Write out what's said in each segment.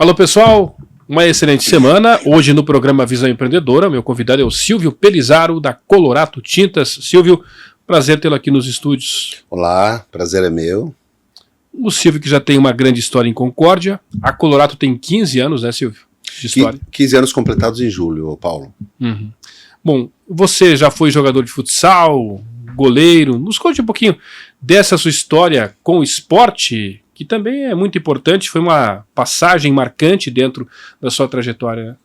Alô pessoal, uma excelente semana. Hoje no programa Visão Empreendedora, meu convidado é o Silvio Pelizaro da Colorato Tintas. Silvio, prazer tê-lo aqui nos estúdios. Olá, prazer é meu. O Silvio que já tem uma grande história em Concórdia. A Colorato tem 15 anos, né, Silvio? De história. 15 anos completados em julho, Paulo. Uhum. Bom, você já foi jogador de futsal, goleiro. Nos conte um pouquinho dessa sua história com o esporte, que também é muito importante, foi uma passagem marcante dentro da sua trajetória, né?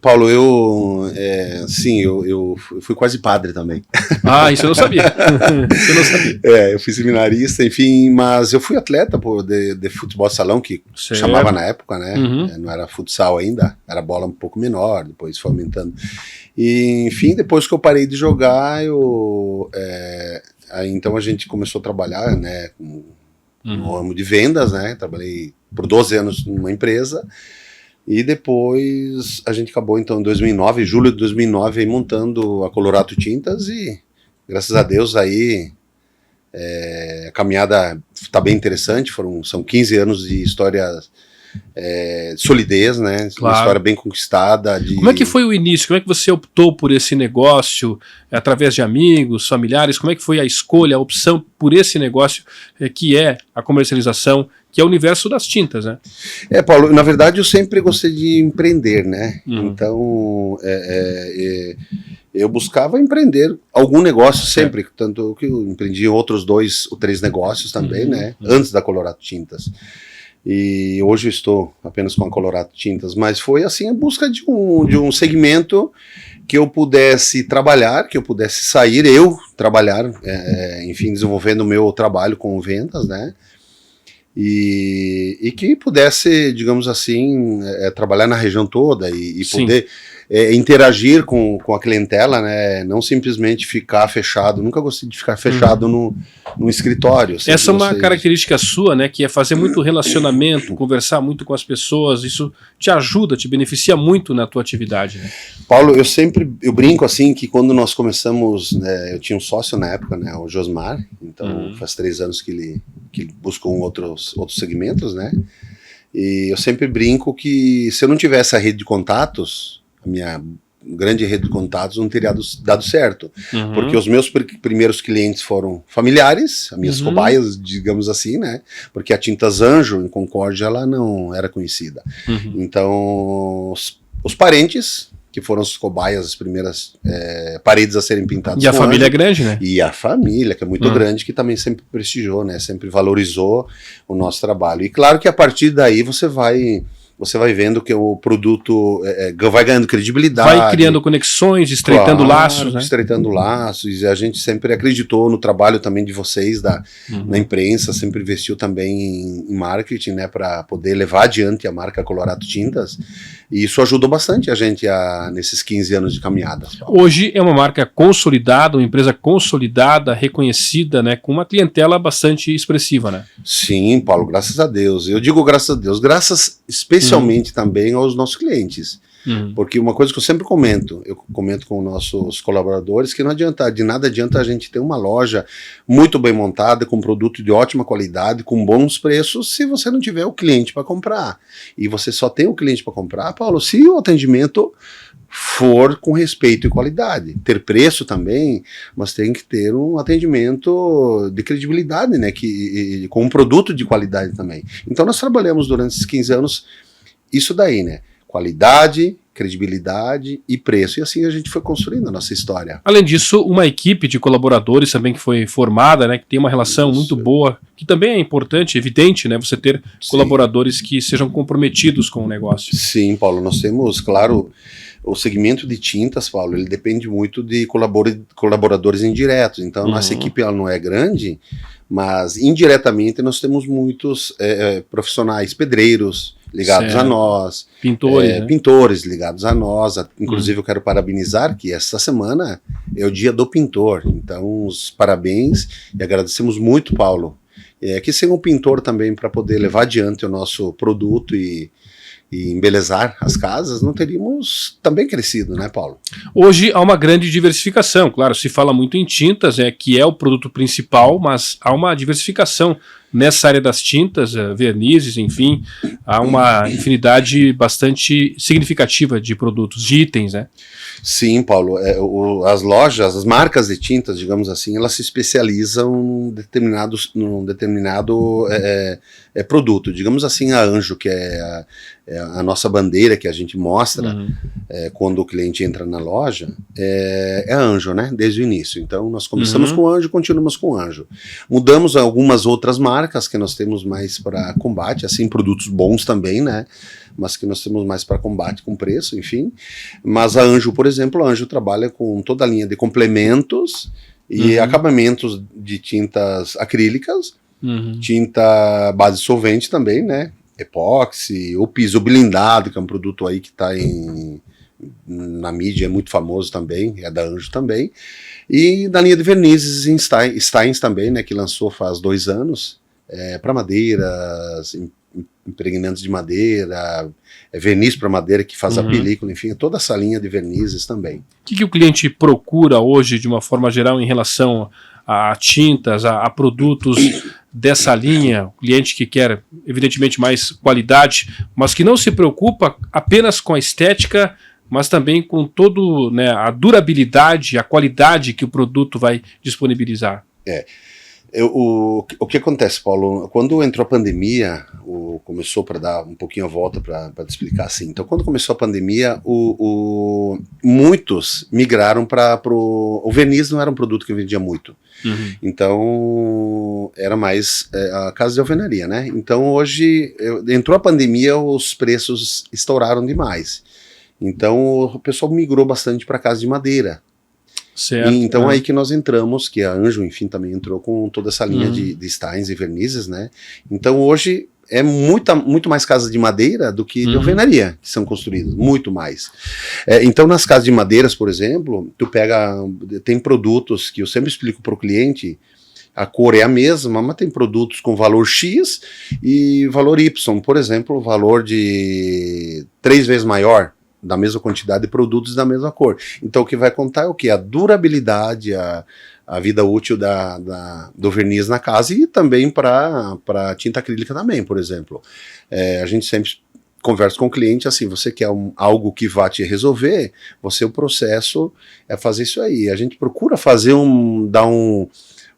Paulo, eu fui quase padre também. Ah, isso eu não sabia. Isso eu não sabia. Eu fui seminarista, enfim, mas eu fui atleta de futebol de salão, que chamava na época, né? Uhum. Não era futsal ainda, era bola um pouco menor, depois foi aumentando. E, enfim, depois que eu parei de jogar, aí então a gente começou a trabalhar, né, no ramo de vendas, né? Trabalhei por 12 anos numa empresa. E depois a gente acabou então em 2009, julho de 2009, aí, montando a Colorato Tintas e graças a Deus aí a caminhada está bem interessante, são 15 anos de história de solidez, né? Claro. Uma história bem conquistada. Como é que foi o início? Como é que você optou por esse negócio? Através de amigos, familiares? Como é que foi a escolha, a opção por esse negócio que é a comercialização, que é o universo das tintas, né? Paulo, na verdade eu sempre gostei de empreender, né? Então eu buscava empreender algum negócio sempre, tanto que eu empreendi outros 2 ou 3 negócios também, né? Antes da Colorato Tintas. E hoje eu estou apenas com a Colorato Tintas, mas foi assim a busca de um segmento que eu pudesse trabalhar, que eu pudesse sair, trabalhar, enfim, desenvolvendo o meu trabalho com vendas, né? E que pudesse, digamos assim, trabalhar na região toda e poder interagir com a clientela, né? Não simplesmente ficar fechado. Nunca gostei de ficar fechado no escritório. Essa é uma característica sua, né? Que é fazer muito relacionamento, conversar muito com as pessoas. Isso te ajuda, te beneficia muito na tua atividade, né? Paulo, eu brinco assim que quando nós começamos, né, eu tinha um sócio na época, né, o Josmar, então faz 3 anos que ele buscou outros segmentos, né? E eu sempre brinco que se eu não tivesse a rede de contatos, a minha grande rede de contatos não teria dado certo, porque os meus primeiros clientes foram familiares, as minhas cobaias, digamos assim, né? Porque a Tintas Anjo em Concórdia ela não era conhecida. Então os parentes, que foram as cobaias, as primeiras paredes a serem pintadas. E a família é grande, né? E a família, que é muito grande, que também sempre prestigiou, né? Sempre valorizou o nosso trabalho. E claro que a partir daí você vai vendo que o produto vai ganhando credibilidade. Vai criando conexões, estreitando laços, né? Estreitando laços. E a gente sempre acreditou no trabalho também de vocês, na imprensa, sempre investiu também em marketing, né? Para poder levar adiante a marca Colorato Tintas. E isso ajudou bastante a gente nesses 15 anos de caminhada. Hoje é uma marca consolidada, uma empresa consolidada, reconhecida, né? Com uma clientela bastante expressiva, né? Sim, Paulo, graças a Deus. Eu digo graças a Deus, graças especialmente também aos nossos clientes. Porque uma coisa que eu sempre comento com nossos colaboradores, que de nada adianta a gente ter uma loja muito bem montada, com produto de ótima qualidade, com bons preços, se você não tiver o cliente para comprar. E você só tem o cliente para comprar, Paulo, se o atendimento for com respeito e qualidade. Ter preço também, mas tem que ter um atendimento de credibilidade, né? Com um produto de qualidade também. Então nós trabalhamos durante esses 15 anos isso daí, né? Qualidade, credibilidade e preço. E assim a gente foi construindo a nossa história. Além disso, uma equipe de colaboradores também que foi formada, né, que tem uma relação muito boa, que também é importante, evidente, né, você ter colaboradores que sejam comprometidos com o negócio. Sim, Paulo, nós temos, claro, o segmento de tintas, Paulo, ele depende muito de colaboradores indiretos. Então, a nossa equipe ela não é grande, mas indiretamente nós temos muitos profissionais, pedreiros, ligados a nós, pintores ligados a nós, inclusive eu quero parabenizar que esta semana é o dia do pintor, então os parabéns e agradecemos muito, Paulo, que sem um pintor também para poder levar adiante o nosso produto e embelezar as casas, não teríamos também crescido, né, Paulo? Hoje há uma grande diversificação, claro, se fala muito em tintas, que é o produto principal, mas há uma diversificação nessa área das tintas, vernizes, enfim, há uma infinidade bastante significativa de produtos, de itens, né? Sim, Paulo, as lojas, as marcas de tintas, digamos assim, elas se especializam num determinado produto. Digamos assim, a Anjo, que é a nossa bandeira que a gente mostra quando o cliente entra na loja, é a Anjo, né? Desde o início. Então, nós começamos com Anjo e continuamos com Anjo. Mudamos algumas outras marcas que nós temos mais para combate, assim, produtos bons também, né? Mas que nós temos mais para combate com preço, enfim. Mas a Anjo, por exemplo, a Anjo trabalha com toda a linha de complementos e acabamentos de tintas acrílicas, tinta base solvente também, né? Epóxi, o piso blindado, que é um produto aí que está na mídia, é muito famoso também, é da Anjo também. E da linha de vernizes em Steins também, né? Que lançou faz 2 anos, para madeiras, impregnantes de madeira, verniz para madeira que faz a película, enfim, toda essa linha de vernizes também. O que o cliente procura hoje, de uma forma geral, em relação a tintas, a produtos dessa linha? O cliente que quer, evidentemente, mais qualidade, mas que não se preocupa apenas com a estética, mas também com todo, né, a durabilidade, a qualidade que o produto vai disponibilizar. O que acontece, Paulo? Quando entrou a pandemia, começou, para dar um pouquinho a volta para te explicar assim. Então, quando começou a pandemia, muitos migraram para o verniz. Não era um produto que vendia muito. Então, era mais a casa de alvenaria, né? Então, hoje, entrou a pandemia, os preços estouraram demais. Então, o pessoal migrou bastante para casa de madeira. Certo, então aí que nós entramos, que a Anjo, enfim, também entrou com toda essa linha de Steins e vernizes, né? Então hoje é muito mais casas de madeira do que de alvenaria que são construídas, muito mais. Então nas casas de madeiras, por exemplo, tem produtos que eu sempre explico para o cliente, a cor é a mesma, mas tem produtos com valor X e valor Y, por exemplo, o valor de 3 vezes maior, da mesma quantidade de produtos da mesma cor. Então o que vai contar é o que? A durabilidade, a vida útil do verniz na casa e também para tinta acrílica também, por exemplo. A gente sempre conversa com o cliente assim, você quer algo que vá te resolver, o processo é fazer isso aí. A gente procura fazer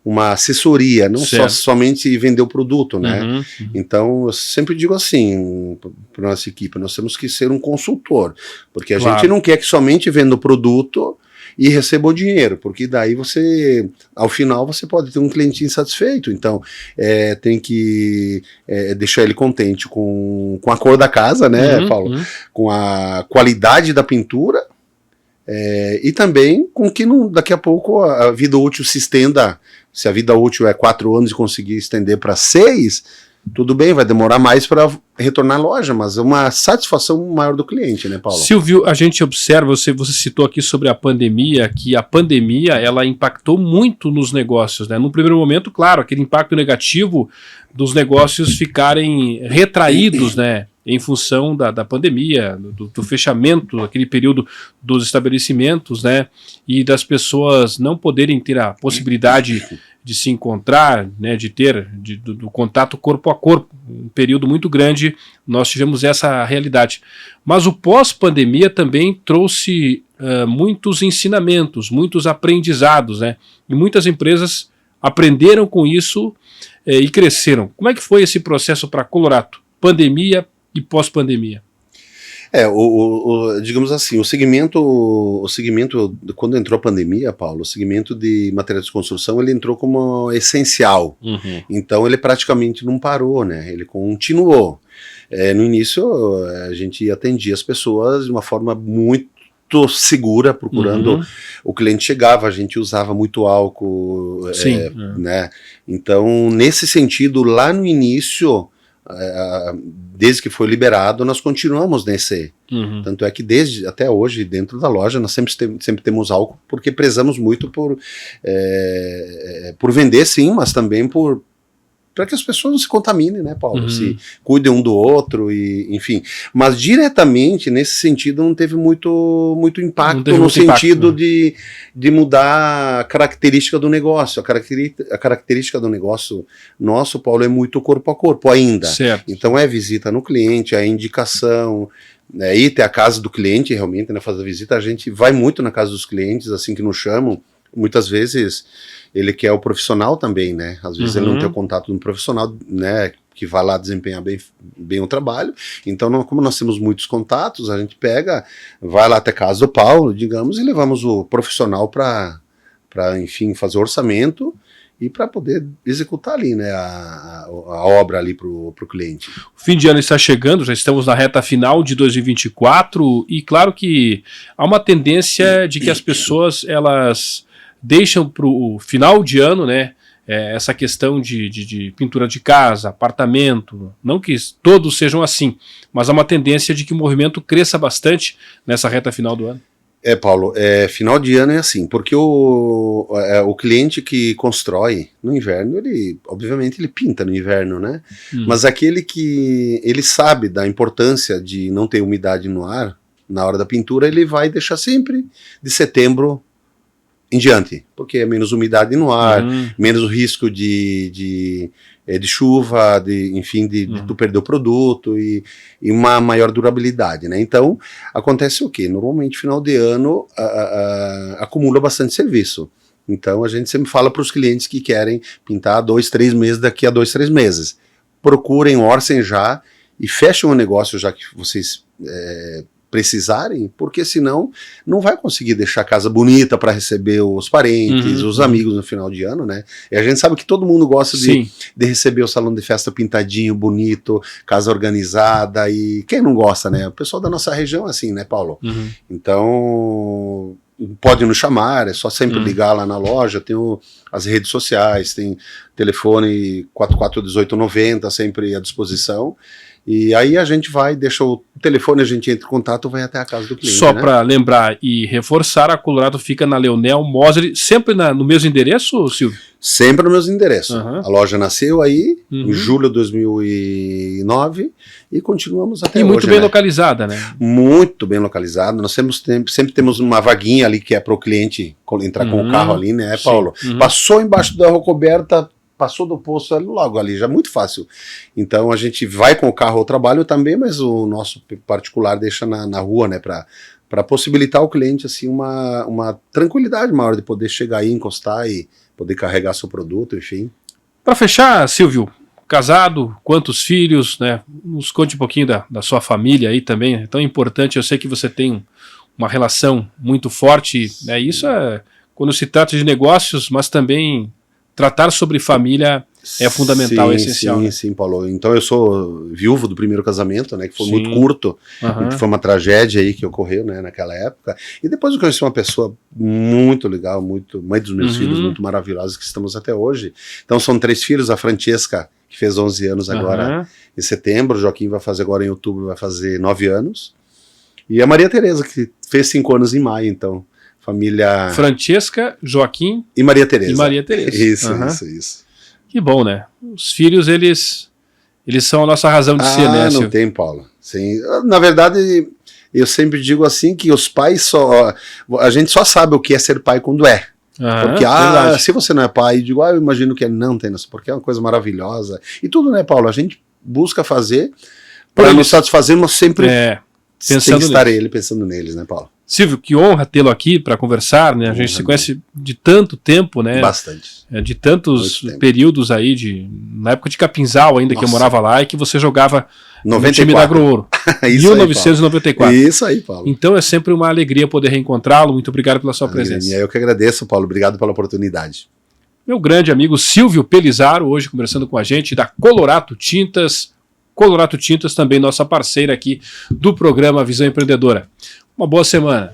uma assessoria, não somente vender o produto, né? Então, eu sempre digo assim para nossa equipe, nós temos que ser um consultor, porque a gente não quer que somente venda o produto e receba o dinheiro, porque daí ao final, você pode ter um cliente insatisfeito. Então, tem que deixar ele contente com a cor da casa, né, Paulo? Com a qualidade da pintura, e também com que daqui a pouco a vida útil se estenda. Se a vida útil é 4 anos e conseguir estender para 6, tudo bem, vai demorar mais para retornar à loja, mas é uma satisfação maior do cliente, né, Paulo? Silvio, a gente observa, você citou aqui sobre a pandemia, que a pandemia ela impactou muito nos negócios, né? No primeiro momento, claro, aquele impacto negativo dos negócios ficarem retraídos, né? Em função da pandemia, do fechamento, aquele período dos estabelecimentos, né, e das pessoas não poderem ter a possibilidade de se encontrar, né, de ter do contato corpo a corpo, um período muito grande, nós tivemos essa realidade. Mas o pós-pandemia também trouxe muitos ensinamentos, muitos aprendizados, né, e muitas empresas aprenderam com isso e cresceram. Como é que foi esse processo para a Colorato? Pandemia e pós-pandemia? Digamos assim, o segmento, quando entrou a pandemia, Paulo, o segmento de materiais de construção, ele entrou como essencial. Então ele praticamente não parou, né? Ele continuou. No início, a gente atendia as pessoas de uma forma muito segura, procurando, o cliente chegava, a gente usava muito álcool, né? Então, nesse sentido, lá no início, desde que foi liberado, nós continuamos nesse. Tanto é que até hoje, dentro da loja, nós sempre temos álcool, porque prezamos muito por vender, sim, mas também por para que as pessoas não se contaminem, né, Paulo? Se cuidem um do outro, e enfim. Mas diretamente, nesse sentido, não teve muito impacto no sentido de mudar a característica do negócio. A característica do negócio nosso, Paulo, é muito corpo a corpo ainda. Certo. Então é visita no cliente, é indicação, ir até a casa do cliente realmente, né, fazer a visita. A gente vai muito na casa dos clientes, assim que nos chamam. Muitas vezes ele quer o profissional também, né? Às vezes ele não tem o contato de um profissional, né, que vai lá desempenhar bem o trabalho. Então, como nós temos muitos contatos, a gente vai lá até a casa do Paulo, digamos, e levamos o profissional para enfim, fazer o orçamento e para poder executar ali, né, a obra ali para o cliente. O fim de ano está chegando, já estamos na reta final de 2024 e claro que há uma tendência de que as pessoas, elas deixam para o final de ano, né, essa questão de pintura de casa, apartamento, não que todos sejam assim, mas há uma tendência de que o movimento cresça bastante nessa reta final do ano. Paulo, final de ano é assim, porque o cliente que constrói no inverno, obviamente ele pinta no inverno, né? Mas aquele que ele sabe da importância de não ter umidade no ar, na hora da pintura, ele vai deixar sempre de setembro em diante, porque é menos umidade no ar, menos risco de chuva, enfim, de tu perder o produto e uma maior durabilidade, né? Então, acontece o quê? Normalmente, final de ano, acumula bastante serviço. Então, a gente sempre fala para os clientes que querem pintar 2, 3 meses daqui a 2, 3 meses. Procurem, orcem já e fechem o negócio já que vocês precisarem, porque senão não vai conseguir deixar a casa bonita para receber os parentes, os amigos no final de ano, né? E a gente sabe que todo mundo gosta de receber o salão de festa pintadinho, bonito, casa organizada, e quem não gosta, né? O pessoal da nossa região é assim, né, Paulo? Então, pode nos chamar, é só sempre ligar lá na loja, tem as redes sociais, tem telefone 441890 sempre à disposição. E aí a gente deixa o telefone, a gente entra em contato, vai até a casa do cliente. Só para lembrar e reforçar, a Colorado fica na Leonel Moseri, sempre no mesmo endereço, Silvio? Sempre no mesmo endereço. A loja nasceu aí, em julho de 2009, e continuamos até hoje. E muito bem localizada, né? Muito bem localizada. Nós sempre temos uma vaguinha ali que é para o cliente entrar com o carro ali, né, Paulo? Passou embaixo da rua coberta, passou do posto logo ali, já é muito fácil. Então a gente vai com o carro ao trabalho também, mas o nosso particular deixa na rua, né, para possibilitar ao cliente assim uma tranquilidade maior de poder chegar aí, encostar e poder carregar seu produto, enfim. Para fechar, Silvio, casado, quantos filhos, né? Nos conte um pouquinho da sua família aí também, é tão importante. Eu sei que você tem uma relação muito forte, né? Isso é quando se trata de negócios, mas também tratar sobre família é fundamental, é essencial. Sim, né? Sim, Paulo. Então eu sou viúvo do primeiro casamento, né, que foi muito curto, que foi uma tragédia aí que ocorreu, né, naquela época. E depois eu conheci uma pessoa muito legal, mãe dos meus filhos, muito maravilhosa, que estamos até hoje. Então são 3 filhos, a Francesca, que fez 11 anos agora em setembro, o Joaquim vai fazer agora em outubro, vai fazer 9 anos. E a Maria Tereza, que fez 5 anos em maio, então. Família... Francesca, Joaquim e Maria Tereza. Isso. Que bom, né? Os filhos, eles são a nossa razão de ser, né? Não tem, Paulo. Sim. Na verdade, eu sempre digo assim que os pais a gente só sabe o que é ser pai quando é. Porque, se você não é pai, eu digo, eu imagino que não tem, porque é uma coisa maravilhosa. E tudo, né, Paulo? A gente busca fazer para nos satisfazer, mas sempre tem que estar pensando neles, né, Paulo? Silvio, que honra tê-lo aqui para conversar, né? A gente se conhece de tanto tempo, né? Bastante. De tantos períodos aí, na época de Capinzal ainda, que eu morava lá, e que você jogava no time da Agrouro. 1994. Isso aí, Paulo. Então é sempre uma alegria poder reencontrá-lo. Muito obrigado pela sua presença. Eu que agradeço, Paulo. Obrigado pela oportunidade. Meu grande amigo Silvio Pelizaro, hoje conversando com a gente da Colorato Tintas. Colorato Tintas, também nossa parceira aqui do programa Visão Empreendedora. Uma boa semana.